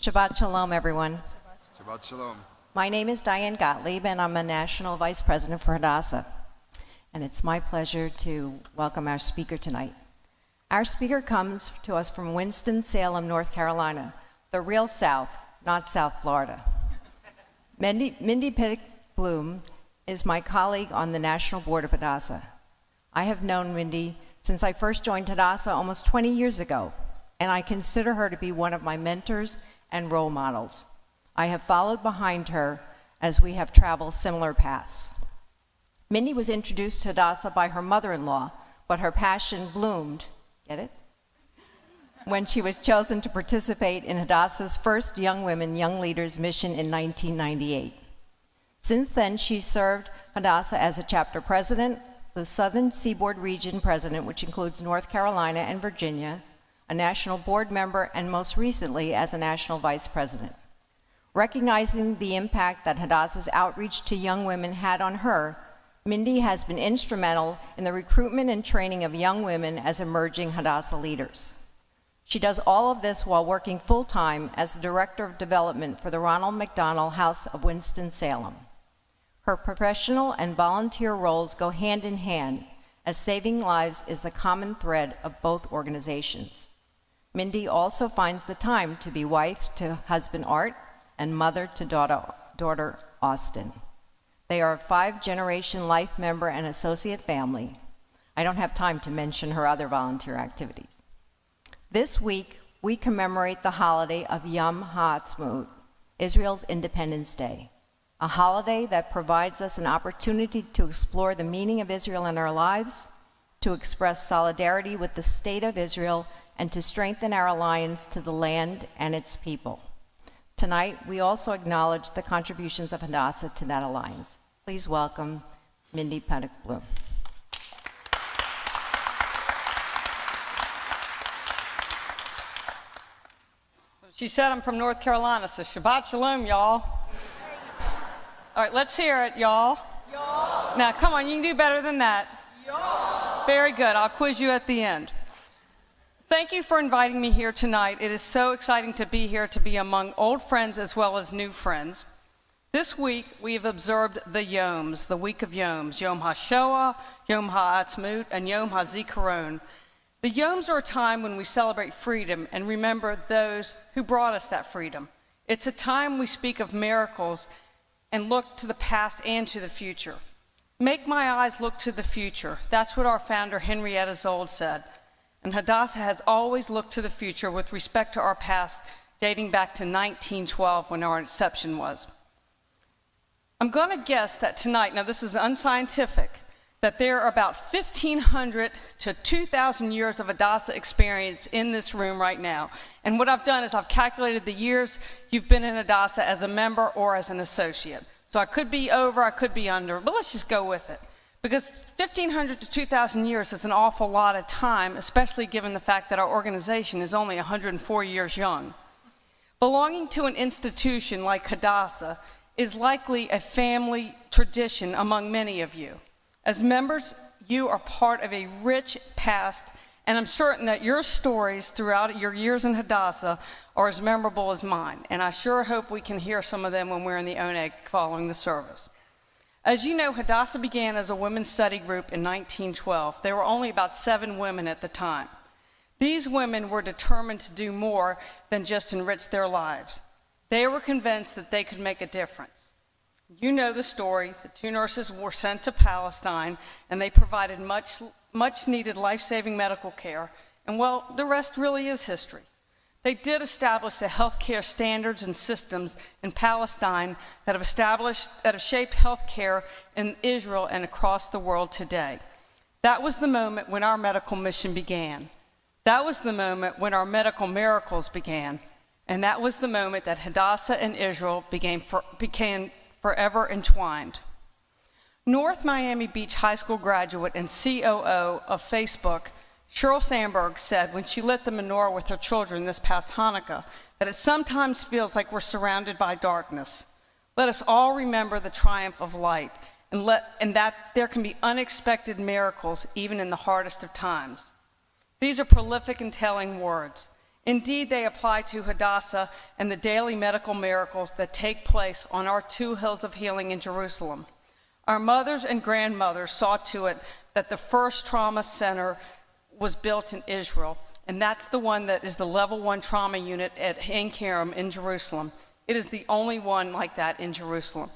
Shabbat Shalom, everyone. Shabbat Shalom. My name is Dianne Gottlieb, and I'm a National Vice President for Hadassah. And it's my pleasure to welcome our speaker tonight. Our speaker comes to us from Winston-Salem, North Carolina, the real South, not South Florida. Mindy Petock is my colleague on the National Board of Hadassah. I have known Mindy since I first joined Hadassah almost 20 years ago, and I consider her to be one of my mentors and role models. I have followed behind her as we have traveled similar paths. Mindy was introduced to Hadassah by her mother-in-law, but her passion bloomed, get it? When she was chosen to participate in Hadassah's first Young Women, Young Leaders mission in 1998. Since then, she served Hadassah as a chapter president, the Southern Seaboard Region president, which includes North Carolina and Virginia, a national board member, and most recently as a national vice president. Recognizing the impact that Hadassah's outreach to young women had on her, Mindy has been instrumental in the recruitment and training of young women as emerging Hadassah leaders. She does all of this while working full-time as the Director of Development for the Ronald McDonald House of Winston-Salem. Her professional and volunteer roles go hand in hand, as saving lives is the common thread of both organizations. Mindy also finds the time to be wife to husband Art and mother to daughter Austin. They are a 5-generation life member and associate family. I don't have time to mention her other volunteer activities. This week, we commemorate the holiday of Yom Ha'atzmaut, Israel's Independence Day, a holiday that provides us an opportunity to explore the meaning of Israel in our lives, to express solidarity with the state of Israel, and to strengthen our alliance to the land and its people. Tonight, we also acknowledge the contributions of Hadassah to that alliance. Please welcome Mindy Petock. She said I'm from North Carolina, so Shabbat Shalom, y'all. All right, let's hear it, y'all. Y'all. Now, come on, you can do better than that. Y'all. Very good. I'll quiz you at the end. Thank you for inviting me here tonight. It is so exciting to be here, to be among old friends as well as new friends. This week, we have observed the Yoms, the week of Yoms, Yom HaShoah, Yom Ha'atzmaut, and Yom HaZikaron. The Yoms are a time when we celebrate freedom and remember those who brought us that freedom. It's a time we speak of miracles and look to the past and to the future. Make my eyes look to the future. That's what our founder, Henrietta Zold, said. And Hadassah has always looked to the future with respect to our past, dating back to 1912 when our inception was. I'm going to guess that tonight, now this is unscientific, that there are about 1,500 to 2,000 years of Hadassah experience in this room right now. And what I've done is I've calculated the years you've been in Hadassah as a member or as an associate. So I could be over, I could be under, but let's just go with it. Because 1,500 to 2,000 years is an awful lot of time, especially given the fact that our organization is only 104 years young. Belonging to an institution like Hadassah is likely a family tradition among many of you. As members, you are part of a rich past, and I'm certain that your stories throughout your years in Hadassah are as memorable as mine, and I sure hope we can hear some of them when we're in the Oneg following the service. As you know, Hadassah began as a women's study group in 1912. There were only about 7 women at the time. These women were determined to do more than just enrich their lives. They were convinced that they could make a difference. You know the story. The 2 nurses were sent to Palestine, and they provided much needed life-saving medical care. And well, the rest really is history. They did establish the healthcare standards and systems in Palestine that have shaped healthcare in Israel and across the world today. That was the moment when our medical mission began. That was the moment when our medical miracles began. And that was the moment that Hadassah and Israel became forever entwined. North Miami Beach High School graduate and COO of Facebook, Sheryl Sandberg, said when she lit the menorah with her children this past Hanukkah that it sometimes feels like we're surrounded by darkness. Let us all remember the triumph of light and that there can be unexpected miracles even in the hardest of times. These are prolific and telling words. Indeed, they apply to Hadassah and the daily medical miracles that take place on our two hills of healing in Jerusalem. Our mothers and grandmothers saw to it that the first trauma center was built in Israel, and that's the one that is the level 1 trauma unit at Ein Kerem in Jerusalem. It is the only one like that in Jerusalem.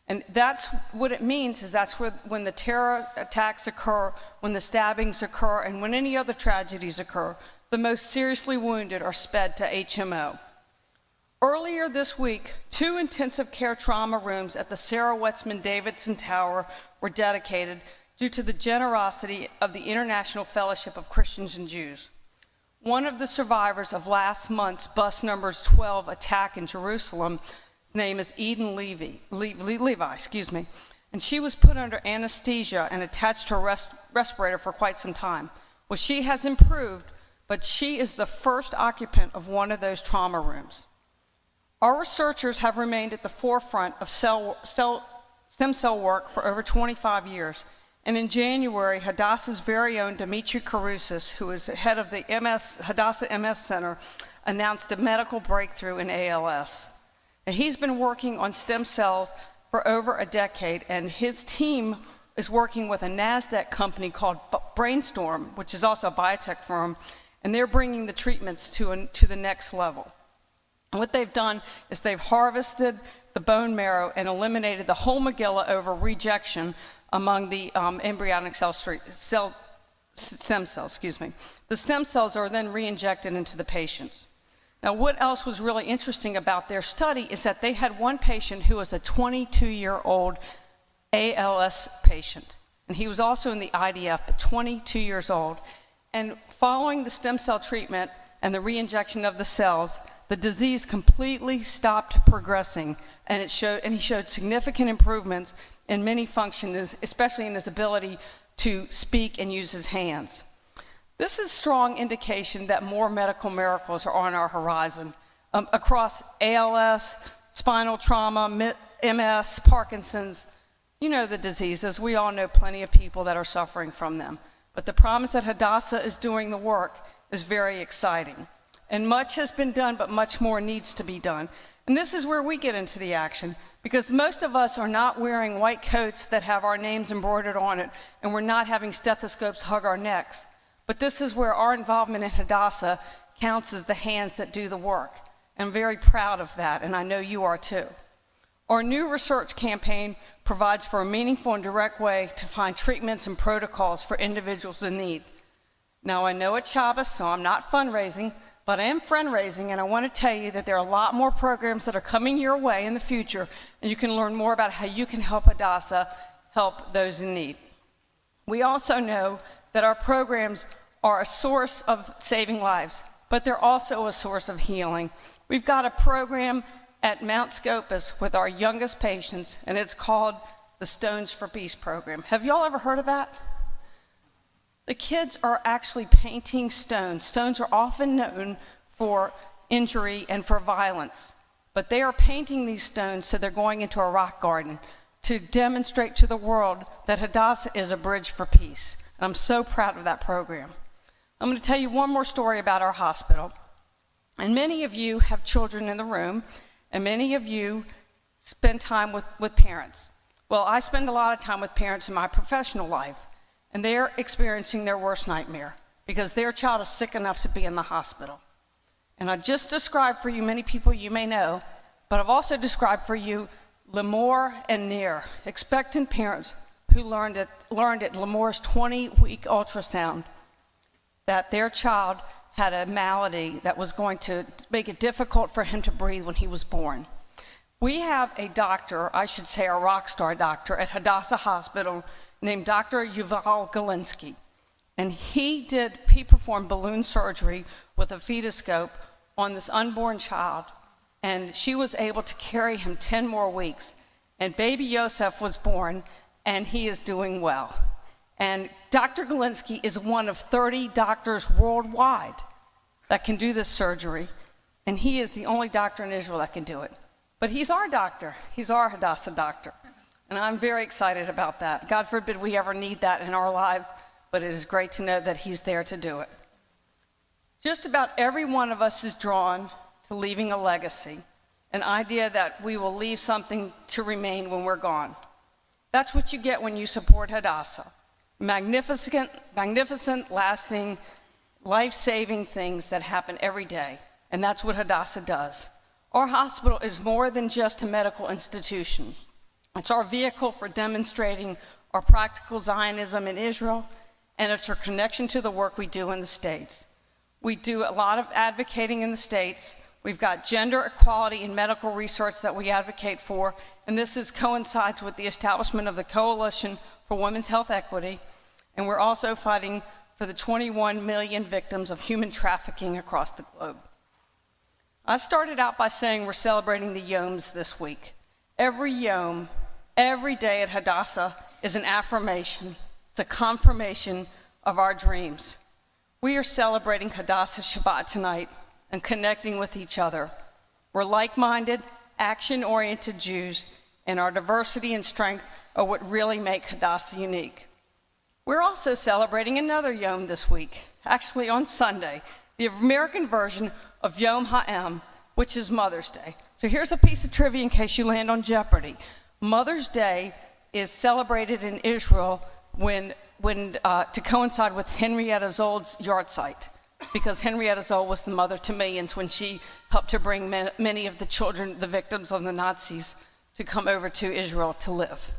And that's what it means, is that's where, when the terror attacks occur, when the stabbings occur, and when any other tragedies occur, the most seriously wounded are sped to HMO. Earlier this week, 2 intensive care trauma rooms at the Sarah Wetzman Davidson Tower were dedicated due to the generosity of the International Fellowship of Christians and Jews. One of the survivors of last month's bus number 12 attack in Jerusalem, his name is Eden Levi, and she was put under anesthesia and attached to a respirator for quite some time. Well, she has improved, but she is the first occupant of one of those trauma rooms. Our researchers have remained at the forefront of stem cell work for over 25 years. And in January, Hadassah's very own Dimitri Karousis, who is head of the Hadassah MS Center, announced a medical breakthrough in ALS. And he's been working on stem cells for over a decade, and his team is working with a NASDAQ company called Brainstorm, which is also a biotech firm, and they're bringing the treatments to the next level. And what they've done is they've harvested the bone marrow and eliminated the whole medulla over rejection among the embryonic stem cells. The stem cells are then re-injected into the patients. Now, what else was really interesting about their study is that they had one patient who was a 22-year-old ALS patient, and he was also in the IDF, but 22 years old. And following the stem cell treatment and the re-injection of the cells, the disease completely stopped progressing, and he showed significant improvements in many functions, especially in his ability to speak and use his hands. This is strong indication that more medical miracles are on our horizon across ALS, spinal trauma, MS, Parkinson's. You know the diseases. We all know plenty of people that are suffering from them. But the promise that Hadassah is doing the work is very exciting. And much has been done, but much more needs to be done. And this is where we get into the action, because most of us are not wearing white coats that have our names embroidered on it, and we're not having stethoscopes hug our necks. But this is where our involvement in Hadassah counts as the hands that do the work. I'm very proud of that, and I know you are too. Our new research campaign provides for a meaningful and direct way to find treatments and protocols for individuals in need. Now, I know it's Shabbos, so I'm not fundraising, but I am friend-raising, and I want to tell you that there are a lot more programs that are coming your way in the future, and you can learn more about how you can help Hadassah help those in need. We also know that our programs are a source of saving lives, but they're also a source of healing. We've got a program at Mount Scopus with our youngest patients, and it's called the Stones for Peace program. Have y'all ever heard of that? The kids are actually painting stones. Stones are often known for injury and for violence, but they are painting these stones, so they're going into a rock garden to demonstrate to the world that Hadassah is a bridge for peace. And I'm so proud of that program. I'm going to tell you one more story about our hospital. And many of you have children in the room, and many of you spend time with parents. Well, I spend a lot of time with parents in my professional life, and they're experiencing their worst nightmare because their child is sick enough to be in the hospital. And I just described for you many people you may know, but I've also described for you Lemore and Near, expectant parents who learned at Lemore's 20-week ultrasound that their child had a malady that was going to make it difficult for him to breathe when he was born. We have a doctor, I should say a rock star doctor, at Hadassah Hospital named Dr. Yuval Galinsky. And he performed balloon surgery with a fetoscope on this unborn child, and she was able to carry him 10 more weeks. And baby Yosef was born, and he is doing well. And Dr. Galinsky is one of 30 doctors worldwide that can do this surgery, and he is the only doctor in Israel that can do it. But he's our doctor. He's our Hadassah doctor. And I'm very excited about that. God forbid we ever need that in our lives, but it is great to know that he's there to do it. Just about every one of us is drawn to leaving a legacy, an idea that we will leave something to remain when we're gone. That's what you get when you support Hadassah. Magnificent, lasting, life-saving things that happen every day, and that's what Hadassah does. Our hospital is more than just a medical institution. It's our vehicle for demonstrating our practical Zionism in Israel, and it's our connection to the work we do in the States. We do a lot of advocating in the States. We've got gender equality in medical research that we advocate for, and this coincides with the establishment of the Coalition for Women's Health Equity, and we're also fighting for the 21 million victims of human trafficking across the globe. I started out by saying we're celebrating the Yoms this week. Every Yom, every day at Hadassah is an affirmation. It's a confirmation of our dreams. We are celebrating Hadassah Shabbat tonight and connecting with each other. We're like-minded, action-oriented Jews, and our diversity and strength are what really make Hadassah unique. We're also celebrating another Yom this week, actually on Sunday, the American version of Yom Ha'atzmaut, which is Mother's Day. So here's a piece of trivia in case you land on Jeopardy. Mother's Day is celebrated in Israel to coincide with Henrietta Zold's yahrzeit, because Henrietta Zold was the mother to millions when she helped to bring many of the children, the victims of the Nazis, to come over to Israel to live.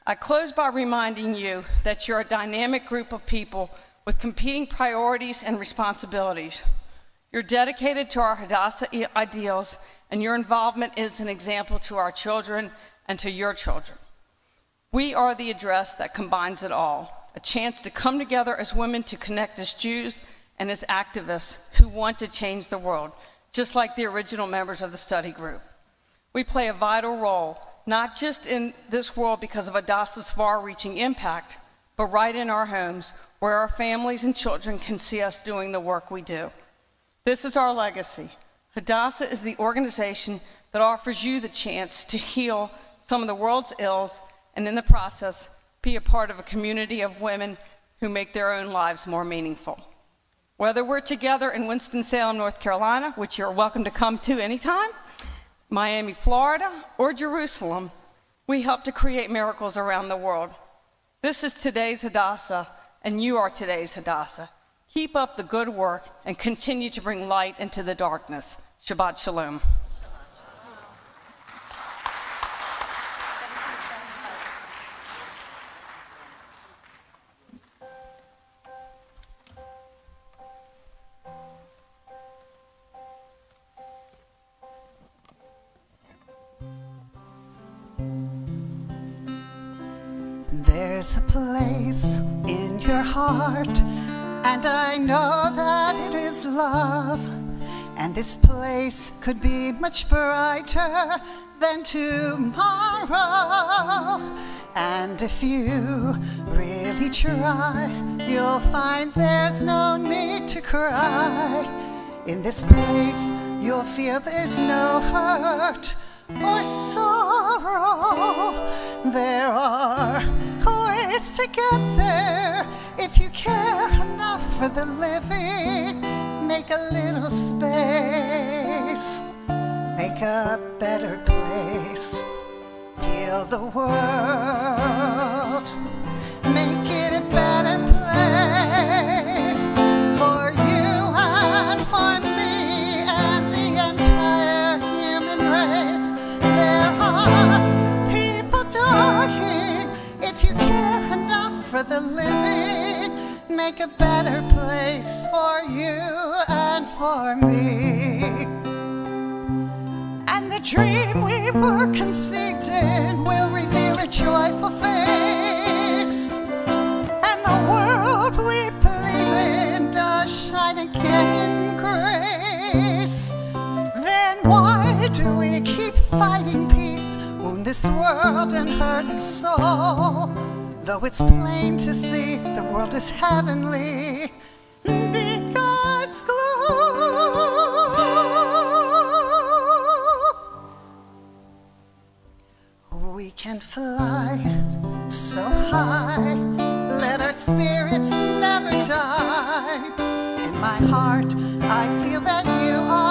I close by reminding you that you're a dynamic group of people with competing priorities and responsibilities. You're dedicated to our Hadassah ideals, and your involvement is an example to our children and to your children. We are the address that combines it all, a chance to come together as women to connect as Jews and as activists who want to change the world, just like the original members of the study group. We play a vital role, not just in this world because of Hadassah's far-reaching impact, but right in our homes where our families and children can see us doing the work we do. This is our legacy. Hadassah is the organization that offers you the chance to heal some of the world's ills and in the process, be a part of a community of women who make their own lives more meaningful. Whether we're together in Winston-Salem, North Carolina, which you're welcome to come to anytime, Miami, Florida, or Jerusalem, we help to create miracles around the world. This is today's Hadassah, and you are today's Hadassah. Keep up the good work and continue to bring light into the darkness. Shabbat Shalom. There's a place in your heart, and I know that it is love. And this place could be much brighter than tomorrow. And if you really try, you'll find there's no need to cry. In this place, you'll feel there's no hurt or sorrow. There are ways to get there if you care enough for the living. Make a little space, make a better place, heal the world, make it a better place for you and for me and the entire human race. There are people dying. If you care enough for the living, make a better place for you and for me. And the dream we were conceived in will reveal a joyful face, and the world we believe in does shine again in grace. Then why do we keep fighting peace, wound this world and hurt its soul? Though it's plain to see the world is heavenly, be God's glow. We can fly so high, let our spirits never die. In my heart, I feel that you are